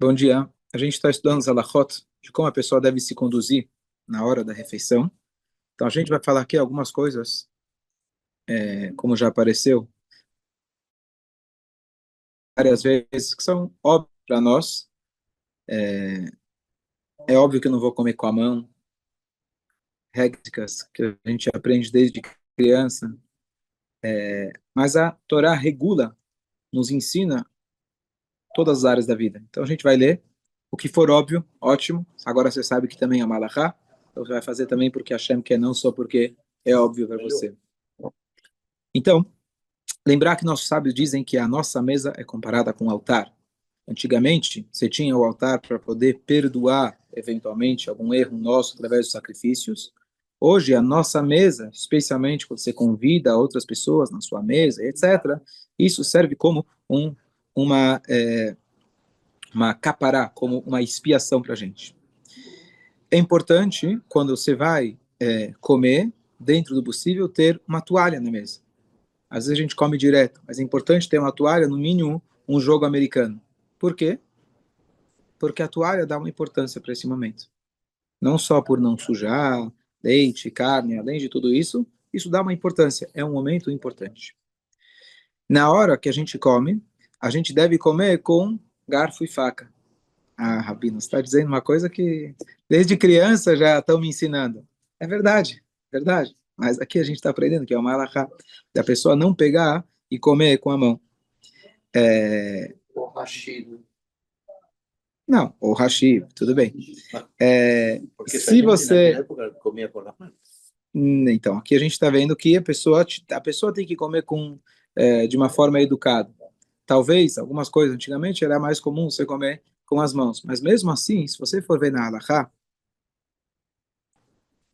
Bom dia. A gente está estudando os halachot de como a pessoa deve se conduzir na hora da refeição. Então, a gente vai falar aqui algumas coisas, como já apareceu várias vezes, que são óbvias para nós. É óbvio que eu não vou comer com a mão, regras que a gente aprende desde criança, mas a Torá regula, nos ensina todas as áreas da vida. Então, a gente vai ler o que for óbvio, ótimo. Agora você sabe que também é uma halachá, então você vai fazer também porque Hashem quer, não só porque é óbvio para você. Então, lembrar que nossos sábios dizem que a nossa mesa é comparada com um altar. Antigamente, você tinha o altar para poder perdoar, eventualmente, algum erro nosso através dos sacrifícios. Hoje, a nossa mesa, especialmente quando você convida outras pessoas na sua mesa, etc., isso serve como uma, uma capará, como uma expiação para a gente. É importante, quando você vai comer, dentro do possível, ter uma toalha na mesa. Às vezes a gente come direto, mas é importante ter uma toalha, no mínimo, um jogo americano. Por quê? Porque a toalha dá uma importância para esse momento. Não só por não sujar leite, carne, além de tudo isso, isso dá uma importância. É um momento importante. Na hora que a gente come, a gente deve comer com garfo e faca. Ah, Rabino, você está dizendo uma coisa que desde criança já estão me ensinando. É verdade, verdade. Mas aqui a gente está aprendendo que é uma halakha, da pessoa não pegar e comer com a mão. O hashi, Não, ou hashi, tudo bem. porque essa Se gente naquela você. época comia com a mão. Então, aqui a gente está vendo que a pessoa tem que comer de uma forma educada. Talvez, algumas coisas antigamente era mais comum você comer com as mãos. Mas mesmo assim, se você for ver na halakha,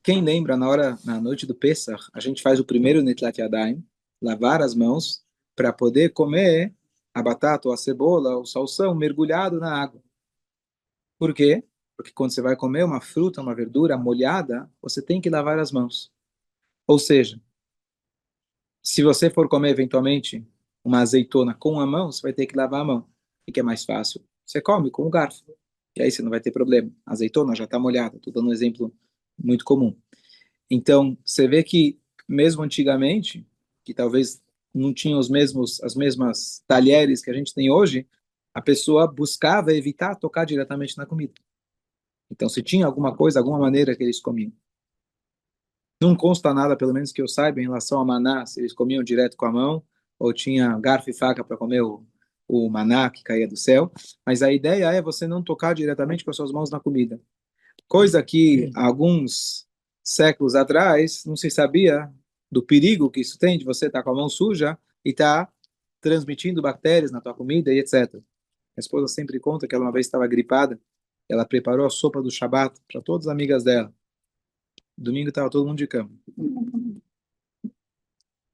quem lembra, na noite do Pesach, a gente faz o primeiro Netilat Yadayim, lavar as mãos, para poder comer a batata ou a cebola, o salsão mergulhado na água. Por quê? Porque quando você vai comer uma fruta, uma verdura molhada, você tem que lavar as mãos. Ou seja, se você for comer eventualmente uma azeitona com a mão, você vai ter que lavar a mão. O que é mais fácil? Você come com o garfo. E aí você não vai ter problema. A azeitona já está molhada. Estou dando um exemplo muito comum. Então, você vê que mesmo antigamente, que talvez não tinham as mesmas talheres que a gente tem hoje, a pessoa buscava evitar tocar diretamente na comida. Então, se tinha alguma coisa, alguma maneira que eles comiam. Não consta nada, pelo menos que eu saiba, em relação a maná, se eles comiam direto com a mão, ou tinha garfo e faca para comer o maná que caía do céu. Mas a ideia é você não tocar diretamente com as suas mãos na comida. Coisa que há alguns séculos atrás não se sabia do perigo que isso tem de você estar com a mão suja e estar transmitindo bactérias na tua comida e etc. A esposa sempre conta que ela uma vez estava gripada, ela preparou a sopa do Shabat para todas as amigas dela. Domingo estava todo mundo de cama,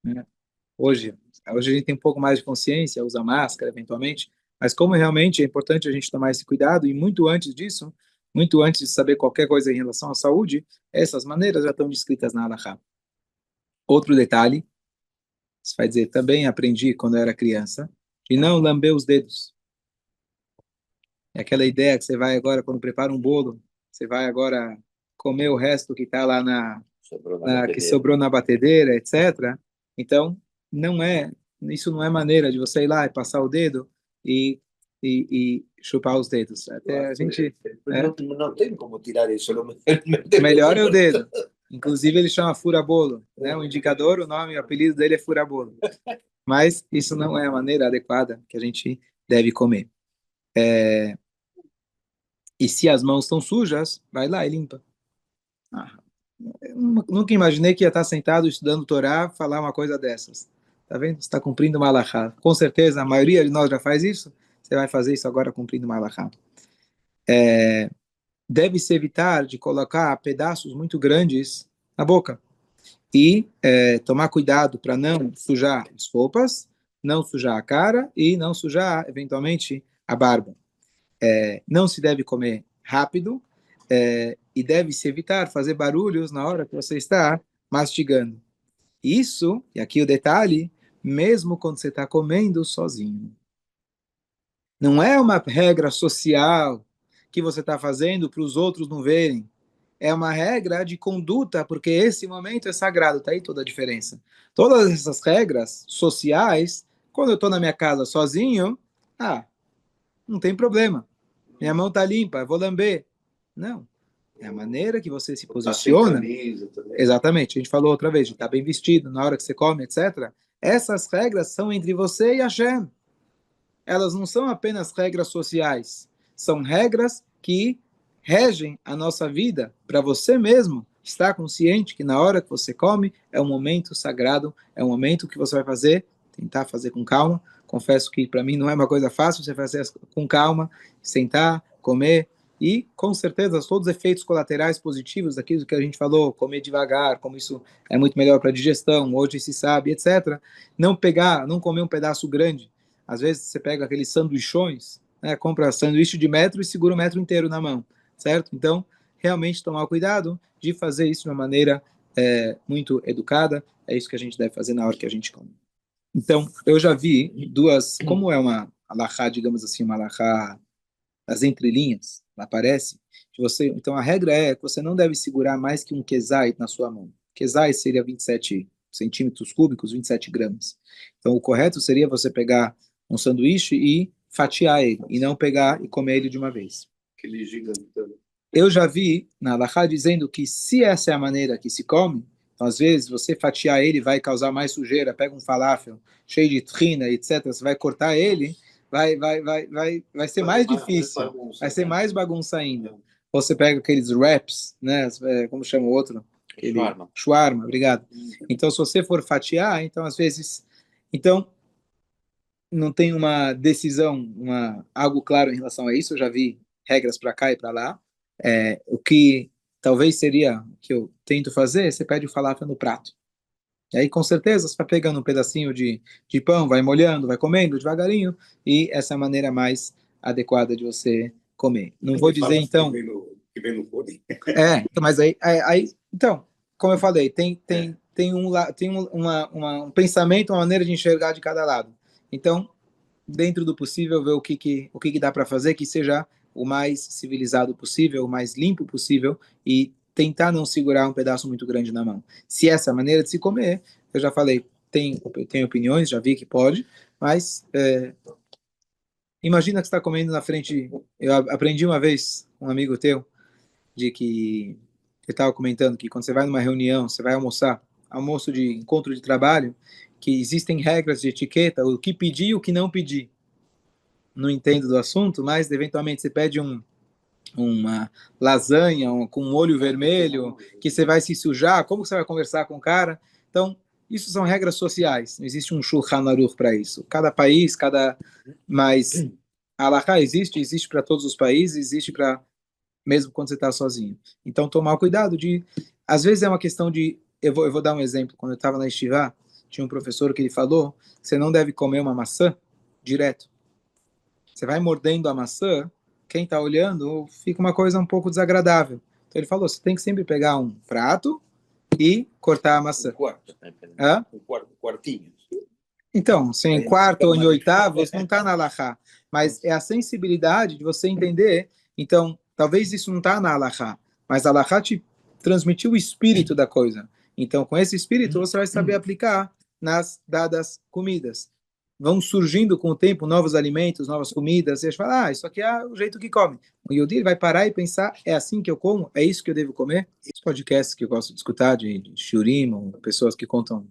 né? Hoje a gente tem um pouco mais de consciência, usa máscara eventualmente, mas como realmente é importante a gente tomar esse cuidado, e muito antes disso, muito antes de saber qualquer coisa em relação à saúde, essas maneiras já estão descritas na Halakha. Outro detalhe, você vai dizer, também aprendi quando eu era criança, de não lamber os dedos. É aquela ideia que você vai agora, quando prepara um bolo, você vai agora comer o resto que está lá Sobrou na que batedeira. sobrou na batedeira, etc. Então, não é, isso não é maneira de você ir lá e passar o dedo e, e chupar os dedos. Até a gente, Não tem como tirar isso. o melhor é o dedo. Inclusive, ele chama fura-bolo, né? O indicador, o nome, o apelido dele é fura-bolo. Mas isso não é a maneira adequada que a gente deve comer. E se as mãos estão sujas, vai lá e limpa. Ah, eu nunca imaginei que ia estar sentado estudando Torá, falar uma coisa dessas. Tá vendo? Você está cumprindo uma alahá. Com certeza, a maioria de nós já faz isso. Você vai fazer isso agora cumprindo uma alahá. Deve-se evitar de colocar pedaços muito grandes na boca. E tomar cuidado para não sujar as roupas, não sujar a cara e não sujar, eventualmente, a barba. Não se deve comer rápido e deve-se evitar fazer barulhos na hora que você está mastigando. Isso, e aqui o detalhe, mesmo quando você está comendo sozinho. Não é uma regra social que você está fazendo para os outros não verem. É uma regra de conduta, porque esse momento é sagrado. Está aí toda a diferença. Todas essas regras sociais, quando eu estou na minha casa sozinho, não tem problema. Minha mão está limpa, eu vou lamber. Não. É a maneira que você se posiciona. Exatamente, a gente falou outra vez, de estar bem vestido na hora que você come, etc. Essas regras são entre você e Hashem. Elas não são apenas regras sociais, são regras que regem a nossa vida para você mesmo estar consciente que na hora que você come é um momento sagrado, é um momento que você vai fazer, tentar fazer com calma. Confesso que para mim não é uma coisa fácil você fazer com calma, sentar, comer e com certeza todos os efeitos colaterais positivos daquilo que a gente falou, comer devagar, como isso é muito melhor para a digestão, hoje se sabe, etc. Não comer um pedaço grande. Às vezes você pega aqueles sanduichões, né, compra sanduíche de metro e segura o metro inteiro na mão, certo? Então, realmente tomar cuidado de fazer isso de uma maneira muito educada. É isso que a gente deve fazer na hora que a gente come. Então, eu já vi duas, como é uma alahá, digamos assim, uma alahá das entrelinhas, ela aparece, que você, então a regra é que você não deve segurar mais que um kezai na sua mão. Kezai seria 27 centímetros cúbicos, 27 gramas. Então, o correto seria você pegar um sanduíche e fatiar ele, e não pegar e comer ele de uma vez. Aquele gigantão. Eu já vi na Halakha dizendo que se essa é a maneira que se come, então, às vezes você fatiar ele vai causar mais sujeira, pega um falafel cheio de trina, etc., você vai cortar ele, vai ser mais difícil, vai ser mais bagunça ainda. Você pega aqueles wraps, né, como chama o outro? Aquele shawarma, obrigado. Então, se você for fatiar, então, às vezes, então, não tem uma decisão, algo claro em relação a isso. Eu já vi regras para cá e para lá. O que talvez seria o que eu tento fazer, você pede o falafel no prato. E aí, com certeza, você vai pegando um pedacinho de pão, vai molhando, vai comendo devagarinho, e essa é a maneira mais adequada de você comer. Não vou dizer, então... Que vem no fone. Mas então, como eu falei, tem um pensamento, uma maneira de enxergar de cada lado. Então, dentro do possível, ver o que dá para fazer que seja o mais civilizado possível, o mais limpo possível e tentar não segurar um pedaço muito grande na mão. Se essa é a maneira de se comer, eu já falei, tem opiniões, já vi que pode, mas imagina que você está comendo na frente. Eu aprendi uma vez, um amigo teu, de que ele estava comentando que quando você vai numa reunião, você vai almoçar, almoço de encontro de trabalho, que existem regras de etiqueta, o que pedir e o que não pedir. Não entendo do assunto, mas eventualmente você pede uma lasanha com molho vermelho, que você vai se sujar, como você vai conversar com o cara? Então, isso são regras sociais, não existe um Shulchan Aruch para isso. Cada país, mas a halakha existe para todos os países, existe para mesmo quando você está sozinho. Então, tomar cuidado às vezes é uma questão de, eu vou dar um exemplo, quando eu estava na Yeshiva, tinha um professor que ele falou, que você não deve comer uma maçã direto. Você vai mordendo a maçã, quem está olhando, fica uma coisa um pouco desagradável. Então ele falou, você tem que sempre pegar um prato e cortar a maçã. Quartinho. Então, se em quarto ou em oitavos, não está na halakha. Mas é a sensibilidade de você entender. Então, talvez isso não está na halakha, mas a halakha te transmitiu o espírito da coisa. Então, com esse espírito, você vai saber aplicar nas dadas comidas. Vão surgindo com o tempo novos alimentos, novas comidas, e você fala, isso aqui é o jeito que come. O Yehudi vai parar e pensar, é assim que eu como? É isso que eu devo comer? Esse podcast que eu gosto de escutar, de Shurim, ou pessoas que contam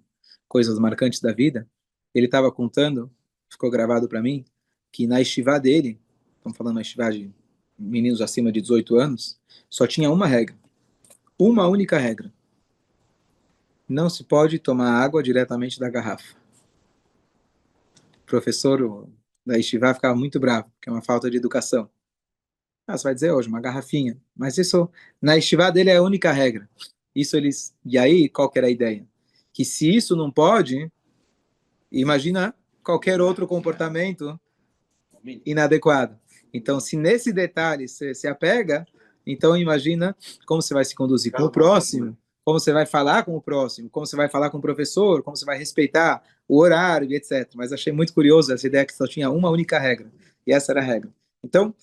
coisas marcantes da vida, ele estava contando, ficou gravado para mim, que na estivá dele, estamos falando na estivá de meninos acima de 18 anos, só tinha uma regra, uma única regra. Não se pode tomar água diretamente da garrafa. O professor da estivá ficava muito bravo, porque é uma falta de educação. Você vai dizer hoje, uma garrafinha. Mas isso, na estivá dele é a única regra. E aí, qual que era a ideia? Que se isso não pode, imagina qualquer outro comportamento inadequado. Então, se nesse detalhe você se apega, então imagina como você vai se conduzir com o próximo, como você vai falar com o próximo, como você vai falar com o professor, como você vai respeitar o horário, etc. Mas achei muito curioso essa ideia que só tinha uma única regra. E essa era a regra. Então,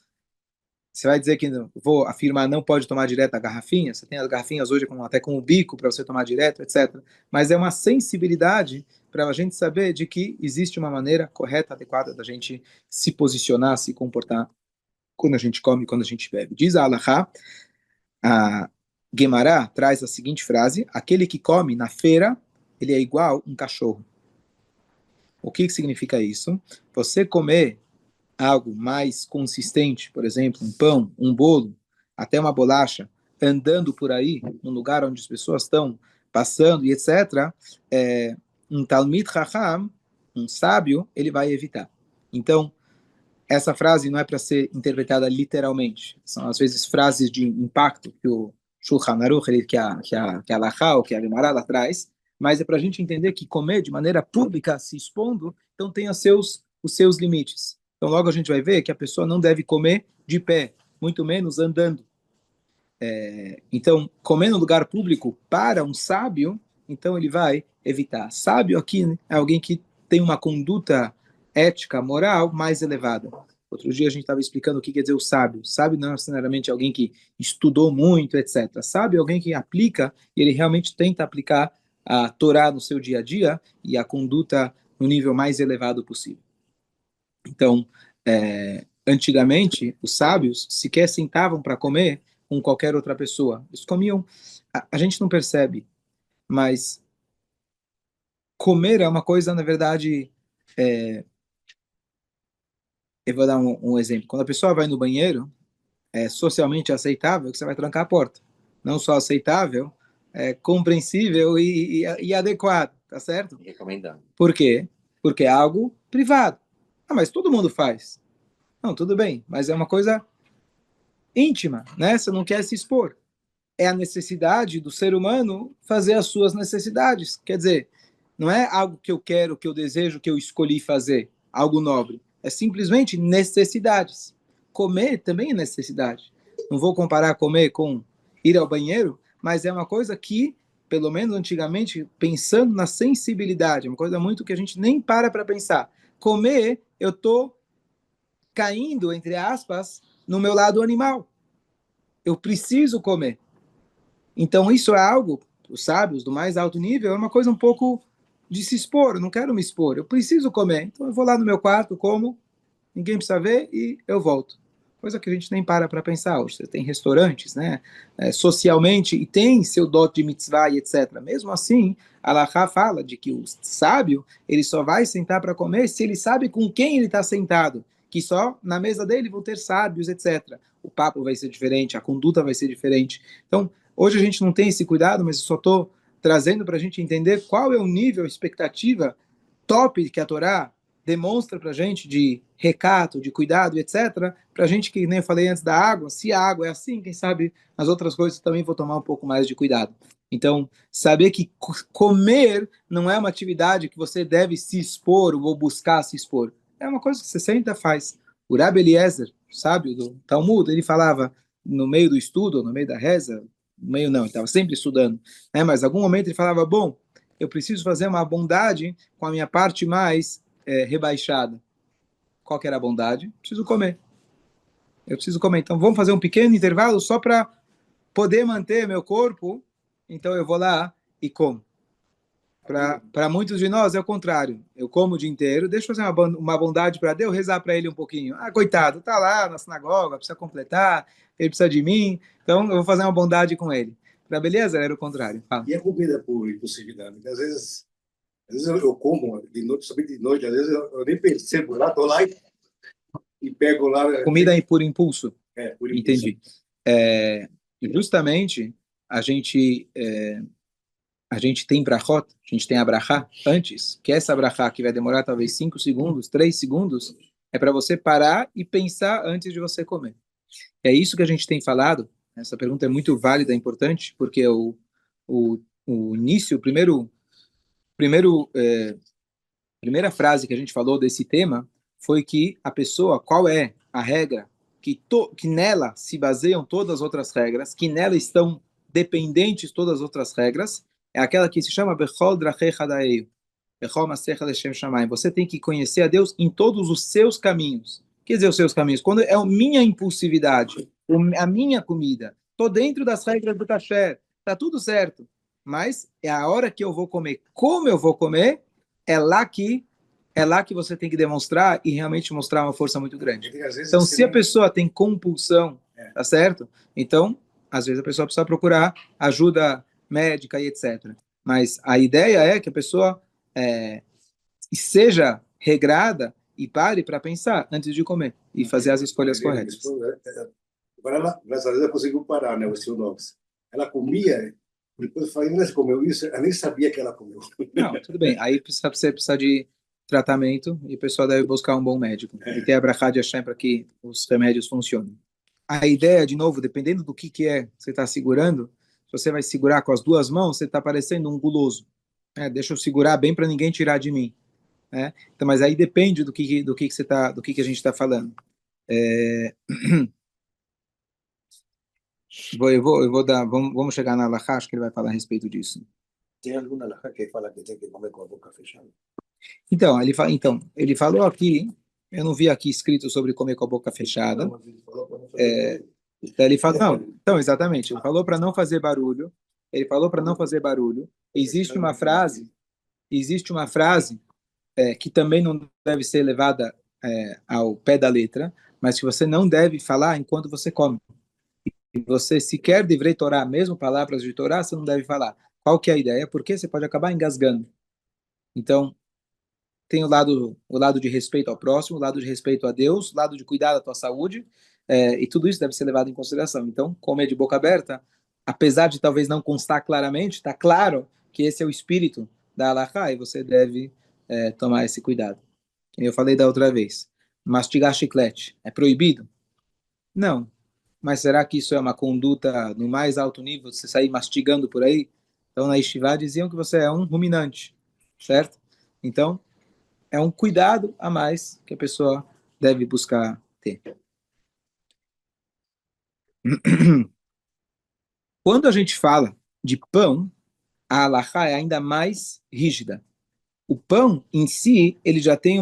você vai dizer que não, vou afirmar não pode tomar direto a garrafinha, você tem as garrafinhas hoje até com o bico para você tomar direto, etc. Mas é uma sensibilidade para a gente saber de que existe uma maneira correta, adequada da gente se posicionar, se comportar quando a gente come, quando a gente bebe. Diz a Halachá, a Guemará traz a seguinte frase: aquele que come na feira, ele é igual um cachorro. O que significa isso? Você comer algo mais consistente, por exemplo, um pão, um bolo, até uma bolacha, andando por aí, num lugar onde as pessoas estão passando e etc., um Talmid Chacham, um sábio, ele vai evitar. Então, essa frase não é para ser interpretada literalmente. São, às vezes, frases de impacto que o Shulchan Aruch, que a Halachá, ou que a Gemara lá traz, mas é para a gente entender que comer de maneira pública, se expondo, então tem os seus limites. Então, logo a gente vai ver que a pessoa não deve comer de pé, muito menos andando. Então, comer no lugar público para um sábio, então ele vai evitar. Sábio aqui, né, é alguém que tem uma conduta ética, moral mais elevada. Outro dia a gente estava explicando o que quer dizer o sábio. Sábio não é necessariamente alguém que estudou muito, etc. Sábio é alguém que aplica e ele realmente tenta aplicar a Torá no seu dia a dia e a conduta no nível mais elevado possível. Então, antigamente, os sábios sequer sentavam para comer com qualquer outra pessoa. Eles comiam. A gente não percebe, mas comer é uma coisa, na verdade. Eu vou dar um exemplo. Quando a pessoa vai no banheiro, é socialmente aceitável que você vai trancar a porta. Não só aceitável, é compreensível e adequado, tá certo? Recomendado. Por quê? Porque é algo privado. Ah, mas todo mundo faz. Não, tudo bem, mas é uma coisa íntima, né? Você não quer se expor. É a necessidade do ser humano fazer as suas necessidades. Quer dizer, não é algo que eu quero, que eu desejo, que eu escolhi fazer, algo nobre. É simplesmente necessidades. Comer também é necessidade. Não vou comparar comer com ir ao banheiro, mas é uma coisa que, pelo menos antigamente, pensando na sensibilidade, é uma coisa muito que a gente nem para pensar. Comer, eu estou caindo, entre aspas, no meu lado animal. Eu preciso comer. Então, isso é algo, os sábios do mais alto nível, é uma coisa um pouco de se expor. Eu não quero me expor, eu preciso comer. Então, eu vou lá no meu quarto, como, ninguém precisa ver e eu volto. Coisa que a gente nem para pensar hoje. Você tem restaurantes, né? Socialmente, e tem seu dote de mitzvah e etc. Mesmo assim, a Alahá fala de que o sábio, ele só vai sentar para comer se ele sabe com quem ele está sentado. Que só na mesa dele vão ter sábios, etc. O papo vai ser diferente, a conduta vai ser diferente. Então, hoje a gente não tem esse cuidado, mas eu só estou trazendo para a gente entender qual é o nível, a expectativa top que a Torá demonstra para a gente de recato, de cuidado, etc. Para a gente, que nem eu falei antes da água, se a água é assim, quem sabe as outras coisas também vou tomar um pouco mais de cuidado. Então, saber que comer não é uma atividade que você deve se expor ou buscar se expor. É uma coisa que você senta e faz. O Rabbi Eliezer, sábio do Talmud, ele falava no meio do estudo, no meio da reza, no meio não, ele estava sempre estudando, né? Mas em algum momento ele falava, bom, eu preciso fazer uma bondade com a minha parte mais rebaixada. Qual que era a bondade? Preciso comer. Eu preciso comer. Então vamos fazer um pequeno intervalo só para poder manter meu corpo. Então eu vou lá e como. Para muitos de nós é o contrário. Eu como o dia inteiro, deixa eu fazer uma bondade para Deus, rezar para ele um pouquinho. Ah, coitado, tá lá na sinagoga, precisa completar, ele precisa de mim, então eu vou fazer uma bondade com ele. Para beleza? Era o contrário. Fala. E a comida por impulsividade? Às vezes eu como de noite, somente de noite, às vezes eu nem percebo lá, tô lá e pego lá. Comida por impulso. Por impulso. Entendi. É, justamente a gente a gente tem brachot, a gente tem a brachá antes, que essa brachá que vai demorar talvez 5 segundos, 3 segundos, é para você parar e pensar antes de você comer. É isso que a gente tem falado. Essa pergunta é muito válida, importante, porque o início, primeira frase que a gente falou desse tema foi que a pessoa, qual é a regra que nela se baseiam todas as outras regras, que nela estão dependentes todas as outras regras, é aquela que se chama Bechol Drachei Hadaei, Bechol Masecha Leshem Shamayim. Você tem que conhecer a Deus em todos os seus caminhos. quer dizer os seus caminhos? Quando é a minha impulsividade, a minha comida, estou dentro das regras do kasher, está tudo certo, mas é a hora que eu vou comer, como eu vou comer, é lá que você tem que demonstrar e realmente mostrar uma força muito grande. Então, se a pessoa tem compulsão, tá certo? Então, às vezes a pessoa precisa procurar ajuda médica e etc. Mas a ideia é que a pessoa seja regrada e pare para pensar antes de comer e fazer as escolhas corretas. Agora, ela, graças a Deus, ela conseguiu parar, né, o Silnox. Ela comia, depois falei, ela comeu isso, ela nem sabia que ela comeu. Não, tudo bem. Aí você precisa de tratamento e a pessoa deve buscar um bom médico. E ter a brachá de Hashem para que os remédios funcionem. A ideia, de novo, dependendo do que é que você está segurando, se você vai segurar com as duas mãos, você está parecendo um guloso. Deixa eu segurar bem para ninguém tirar de mim. Então, mas aí depende do que você tá, do que a gente está falando. Eu vou dar, vamos chegar na Alahá, acho que ele vai falar a respeito disso. Tem alguma alahá que fala que tem que comer com a boca fechada? Então, ele falou aqui, eu não vi aqui escrito sobre comer com a boca fechada. Não, mas ele falou para não fazer Então ele falou, não, então, exatamente, ele falou para não fazer barulho, ele falou para não fazer barulho. Existe uma frase que também não deve ser levada ao pé da letra, mas que você não deve falar enquanto você come. E você sequer deveria Torá, mesmo palavras de Torá, você não deve falar. Qual que é a ideia? Porque você pode acabar engasgando. Então, tem o lado de respeito ao próximo, o lado de respeito a Deus, o lado de cuidar da tua saúde, e tudo isso deve ser levado em consideração. Então, comer de boca aberta, apesar de talvez não constar claramente, está claro que esse é o espírito da halakha e você deve tomar esse cuidado. Como eu falei da outra vez, mastigar chiclete é proibido? Não. Mas será que isso é uma conduta no mais alto nível, você sair mastigando por aí? Então, na Yeshiva diziam que você é um ruminante, certo? Então, é um cuidado a mais que a pessoa deve buscar ter. Quando a gente fala de pão, a halakha é ainda mais rígida. O pão em si, ele já tem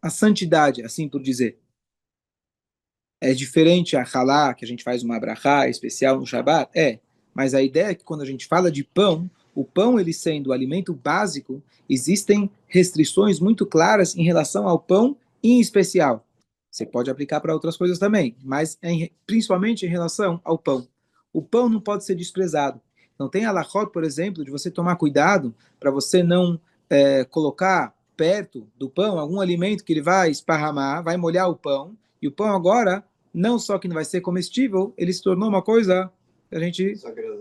a santidade, assim por dizer. É diferente a halá, que a gente faz uma brachá especial no Shabat? Mas a ideia é que quando a gente fala de pão, o pão ele sendo o alimento básico, existem restrições muito claras em relação ao pão em especial. Você pode aplicar para outras coisas também, mas principalmente em relação ao pão. O pão não pode ser desprezado. Não tem halachot, por exemplo, de você tomar cuidado para você não colocar perto do pão algum alimento que ele vai esparramar, vai molhar o pão, e o pão agora não só que não vai ser comestível, ele se tornou uma coisa a gente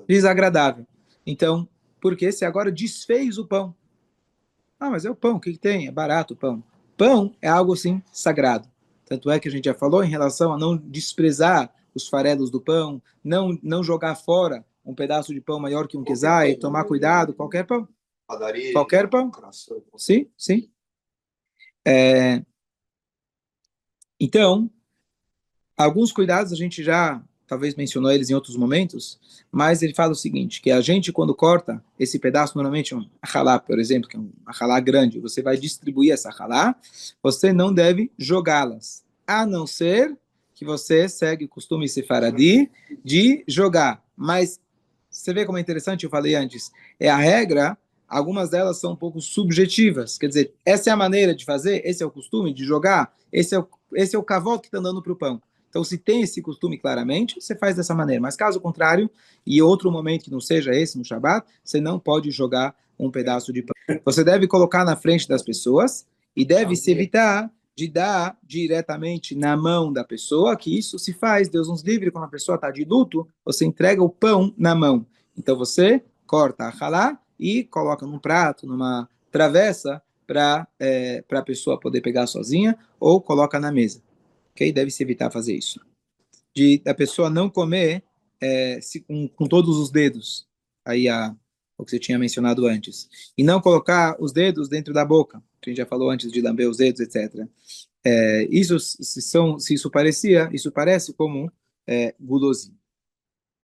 desagradável. Então, porque você agora desfez o pão. Mas é o pão, o que tem? É barato o pão. Pão é algo assim sagrado. Tanto é que a gente já falou em relação a não desprezar os farelos do pão, não jogar fora um pedaço de pão maior que um quesai, tomar cuidado, qualquer pão. Qualquer pão. Sim, sim. Então, alguns cuidados a gente já talvez mencionou eles em outros momentos, mas ele fala o seguinte, que a gente quando corta esse pedaço, normalmente um halá, por exemplo, que é um halá grande, você vai distribuir essa halá, você não deve jogá-las, a não ser que você segue o costume sefaradi de jogar. Mas você vê como é interessante, eu falei antes, é a regra, algumas delas são um pouco subjetivas, quer dizer, essa é a maneira de fazer, esse é o costume de jogar, esse é o cavalo que está andando para o pão. Então, se tem esse costume claramente, você faz dessa maneira. Mas caso contrário, e outro momento que não seja esse no Shabat, você não pode jogar um pedaço de pão. Você deve colocar na frente das pessoas e deve se evitar de dar diretamente na mão da pessoa, que isso se faz, Deus nos livre, quando a pessoa está de luto, você entrega o pão na mão. Então, você corta a halá e coloca num prato, numa travessa, para a pessoa poder pegar sozinha, ou coloca na mesa. Okay? Deve se evitar fazer isso. Da pessoa não comer com todos os dedos, aí o que você tinha mencionado antes. E não colocar os dedos dentro da boca, que a gente já falou antes de lamber os dedos, etc. Isso, se isso parece como gulosinho.